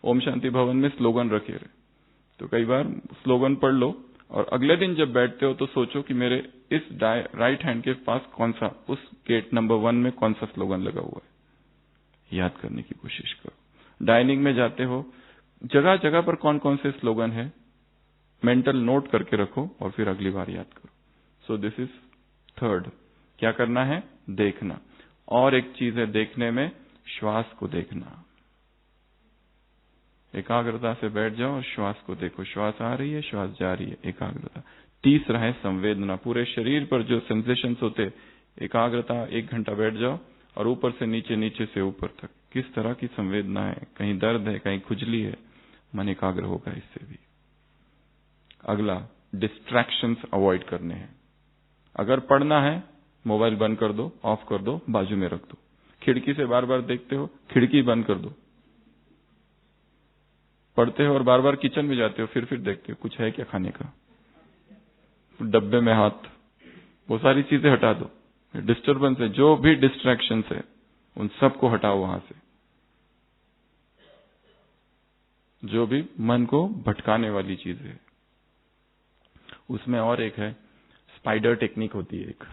ओम शांति भवन में स्लोगन रखे रहे, तो कई बार स्लोगन पढ़ लो, और अगले दिन जब बैठते हो तो सोचो कि मेरे इस राइट हैंड के पास कौन सा, उस गेट नंबर 1 में कौन सा स्लोगन लगा हुआ है, याद करने की कोशिश करो। डाइनिंग में जाते हो, जगह जगह पर कौन कौन से स्लोगन है, मेंटल नोट करके रखो, और फिर अगली बार याद करो। So this is third. क्या करना है? देखना। और एक चीज है देखने में, श्वास को देखना। एकाग्रता से बैठ जाओ और श्वास को देखो, श्वास आ रही है, श्वास जा रही है, एकाग्रता। तीसरा है संवेदना, पूरे शरीर पर जो सेंसेशंस होते, एकाग्रता, 1 घंटा बैठ जाओ और ऊपर से नीचे, नीचे से ऊपर तक किस तरह की संवेदना है, कहीं दर्द है, कहीं खुजली है, मन एकाग्र होगा इससे भी। अगला, डिस्ट्रैक्शंस अवॉइड करने हैं। अगर पढ़ना है, मोबाइल बंद कर दो, ऑफ कर दो, बाजू में रख दो। खिड़की से बार बार देखते हो, खिड़की बंद कर दो। पढ़ते हो और बार बार किचन में जाते हो, फिर देखते हो कुछ है क्या खाने का, डब्बे में हाथ, वो सारी चीजें हटा दो। डिस्टर्बेंस है, जो भी डिस्ट्रैक्शंस है, उन सबको हटाओ वहां से। जो भी मन को भटकाने वाली चीज है, उसमें और एक है स्पाइडर टेक्निक होती है एक,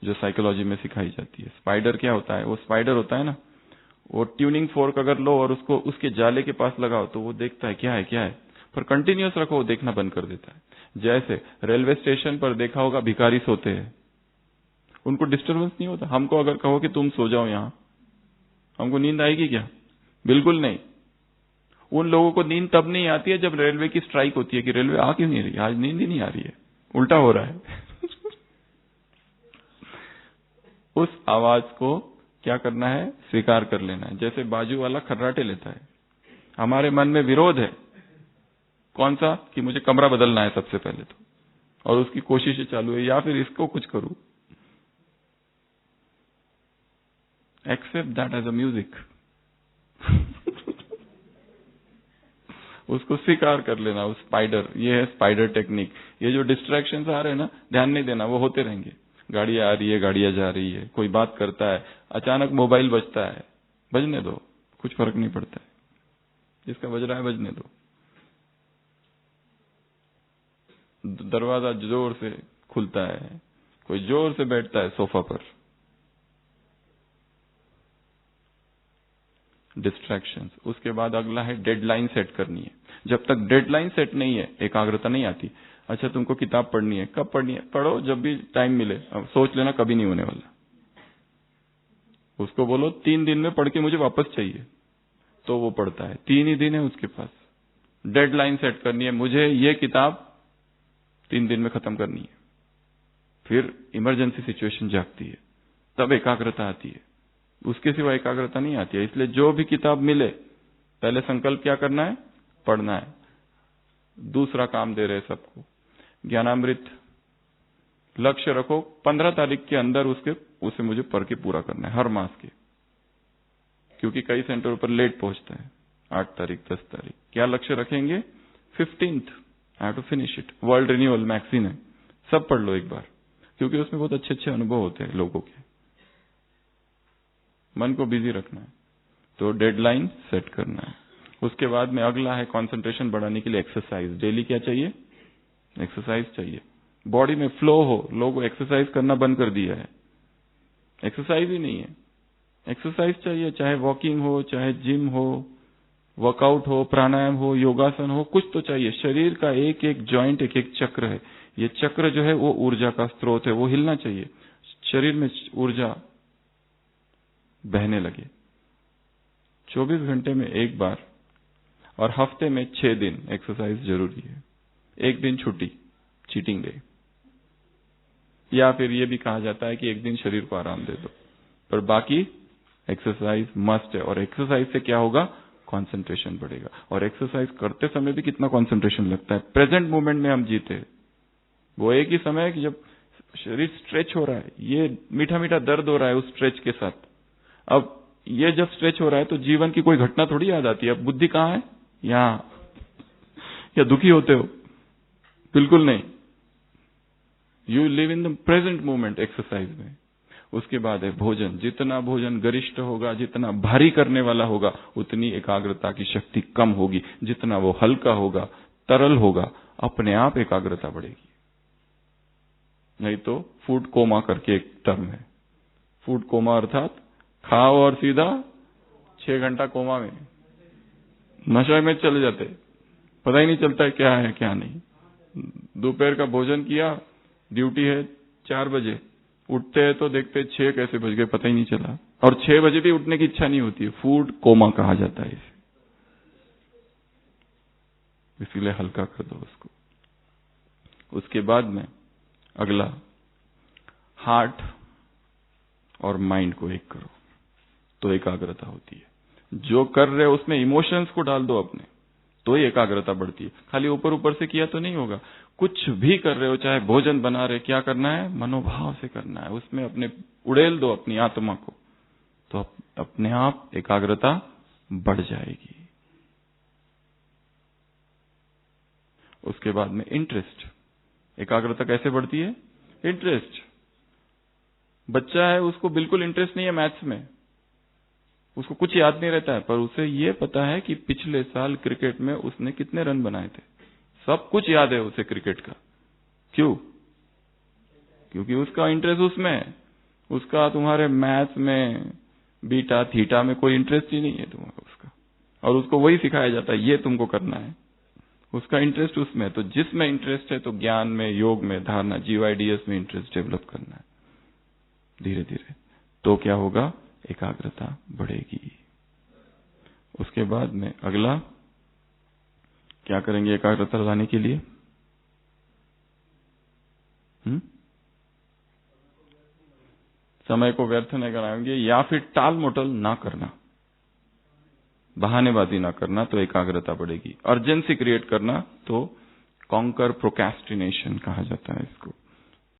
जो साइकोलॉजी में सिखाई जाती है। स्पाइडर क्या होता है? वो स्पाइडर होता है ना, वो ट्यूनिंग फोर्क अगर लो और उसको उसके जाले के पास लगाओ तो वो देखता है क्या है क्या है, पर कंटिन्यूअस रखो, वो देखना बंद कर देता है। जैसे रेलवे स्टेशन पर देखा होगा, भिखारी सोते हैं, उनको डिस्टर्बेंस नहीं होता। हमको अगर कहो कि तुम सो जाओ यहां, हमको नींद आएगी क्या? बिल्कुल नहीं। उन लोगों को नींद तब नहीं आती है जब रेलवे की स्ट्राइक होती है कि रेलवे आ क्यों नहीं रही, आज नींद ही नहीं आ रही है, उल्टा हो रहा है उस आवाज को क्या करना है? स्वीकार कर लेना है। जैसे बाजू वाला खर्राटे लेता है, हमारे मन में विरोध है, कौन सा? कि मुझे कमरा बदलना है सबसे पहले तो, और उसकी कोशिशें चालू है, या फिर इसको कुछ करूं। Accept that as a music. उसको स्वीकार कर लेना। उस स्पाइडर, ये है स्पाइडर टेक्निक। ये जो डिस्ट्रैक्शंस आ रहे हैं ना, ध्यान नहीं देना, वो होते रहेंगे। गाड़ियां आ रही है, गाड़ियां जा रही है, कोई बात करता है, अचानक मोबाइल बजता है, बजने दो, कुछ फर्क नहीं पड़ता है, जिसका बज रहा है बजने दो। दरवाजा जोर से खुलता है, कोई जोर से बैठता है सोफा पर, डिस्ट्रैक्शंस। उसके बाद अगला है डेडलाइन सेट करनी है। जब तक डेडलाइन सेट नहीं है, एकाग्रता नहीं आती। अच्छा, तुमको किताब पढ़नी है, कब पढ़नी है? पढ़ो जब भी टाइम मिले। अब सोच लेना कभी नहीं होने वाला। उसको बोलो 3 दिन में पढ़ के मुझे वापस चाहिए, तो वो पढ़ता है। 3 ही दिन है उसके पास। डेडलाइन सेट करनी है, मुझे ये किताब 3 दिन में खत्म करनी है। फिर इमरजेंसी सिचुएशन जागती है, तब एकाग्रता आती है। उसके सिवा एकाग्रता नहीं आती है। इसलिए जो भी किताब मिले, पहले संकल्प क्या करना है? पढ़ना है। दूसरा काम दे रहे सबको, ज्ञानामृत लक्ष्य रखो, 15 तारीख के अंदर उसे मुझे पढ़ के पूरा करना है, हर मास के। क्योंकि कई सेंटरों पर लेट पहुंचता है, 8 तारीख 10 तारीख। क्या लक्ष्य रखेंगे? 15th I have to finish it. World renewal magazine है, सब पढ़ लो एक बार, क्योंकि उसमें बहुत अच्छे अच्छे अनुभव होते हैं लोगों के। मन को बिजी रखना है, तो डेडलाइन सेट करना है। उसके बाद में अगला है कंसंट्रेशन बढ़ाने के लिए एक्सरसाइज। डेली क्या चाहिए? एक्सरसाइज चाहिए। बॉडी में फ्लो हो। लोग एक्सरसाइज करना बंद कर दिया है, एक्सरसाइज ही नहीं है। एक्सरसाइज चाहिए, चाहे वॉकिंग हो, चाहे जिम हो, वर्कआउट हो, प्राणायाम हो, योगासन हो, कुछ तो चाहिए। शरीर का एक एक जॉइंट एक एक चक्र है। ये चक्र जो है वो ऊर्जा का स्रोत है, वो हिलना चाहिए। शरीर में ऊर्जा बहने लगे। 24 घंटे में एक बार और हफ्ते में 6 दिन एक्सरसाइज जरूरी है। एक दिन छुट्टी, चीटिंग डे, या फिर ये भी कहा जाता है कि एक दिन शरीर को आराम दे दो, पर बाकी एक्सरसाइज मस्ट है। और एक्सरसाइज से क्या होगा? कंसंट्रेशन बढ़ेगा। और एक्सरसाइज करते समय भी कितना कंसंट्रेशन लगता है। प्रेजेंट मोमेंट में हम जीते हैं। वो एक ही समय है कि जब शरीर स्ट्रेच हो रहा है, ये मीठा मीठा दर्द हो रहा है उस स्ट्रेच के साथ। अब ये जब स्ट्रेच हो रहा है तो जीवन की कोई घटना थोड़ी याद आती है। अब बुद्धि कहाँ है? यहां। या दुखी होते हो? बिल्कुल नहीं। You live in the present moment exercise में। उसके बाद है भोजन। जितना भोजन गरिष्ठ होगा, जितना भारी करने वाला होगा, उतनी एकाग्रता की शक्ति कम होगी। जितना वो हल्का होगा, तरल होगा, अपने आप एकाग्रता बढ़ेगी। नहीं तो फूड कोमा करके एक टर्म है। फूड कोमा अर्थात खाओ और सीधा 6 घंटा कोमा में, नशे में चले जाते, पता ही नहीं चलता है क्या है क्या नहीं। दोपहर का भोजन किया, ड्यूटी है 4 बजे, उठते हैं तो देखते 6 कैसे बज गए, पता ही नहीं चला। और 6 बजे भी उठने की इच्छा नहीं होती है। फूड कोमा कहा जाता है इसे। इसीलिए हल्का कर दो उसको। उसके बाद में अगला, हार्ट और माइंड को एक करो, तो एकाग्रता होती है। जो कर रहे हो उसमें इमोशंस को डाल दो अपने, तो ही एकाग्रता बढ़ती है। खाली ऊपर ऊपर से किया तो नहीं होगा। कुछ भी कर रहे हो, चाहे भोजन बना रहे, क्या करना है? मनोभाव से करना है। उसमें अपने उड़ेल दो अपनी आत्मा को, तो अपने आप एकाग्रता बढ़ जाएगी। उसके बाद में इंटरेस्ट। एकाग्रता कैसे बढ़ती है? इंटरेस्ट। बच्चा है, उसको बिल्कुल इंटरेस्ट नहीं है मैथ्स में, उसको कुछ याद नहीं रहता है, पर उसे ये पता है कि पिछले साल क्रिकेट में उसने कितने रन बनाए थे। सब कुछ याद है उसे क्रिकेट का। क्यों? क्योंकि उसका इंटरेस्ट उसमें है। उसका तुम्हारे मैथ्स में, बीटा थीटा में कोई इंटरेस्ट ही नहीं है तुम्हारा उसका। और उसको वही सिखाया जाता है, ये तुमको करना है। उसका इंटरेस्ट उसमें है। तो जिसमें इंटरेस्ट है, तो ज्ञान में, योग में, धारणा, GYDS में इंटरेस्ट डेवलप करना है धीरे धीरे। तो क्या होगा? एकाग्रता बढ़ेगी। उसके बाद में अगला क्या करेंगे एकाग्रता लाने के लिए? समय को व्यर्थ नहीं कराएंगे, या फिर टाल मटोल ना करना, बहानेबाजी ना करना, तो एकाग्रता बढ़ेगी। अर्जेंसी क्रिएट करना तो कॉन्कर प्रोक्रेस्टिनेशन कहा जाता है इसको।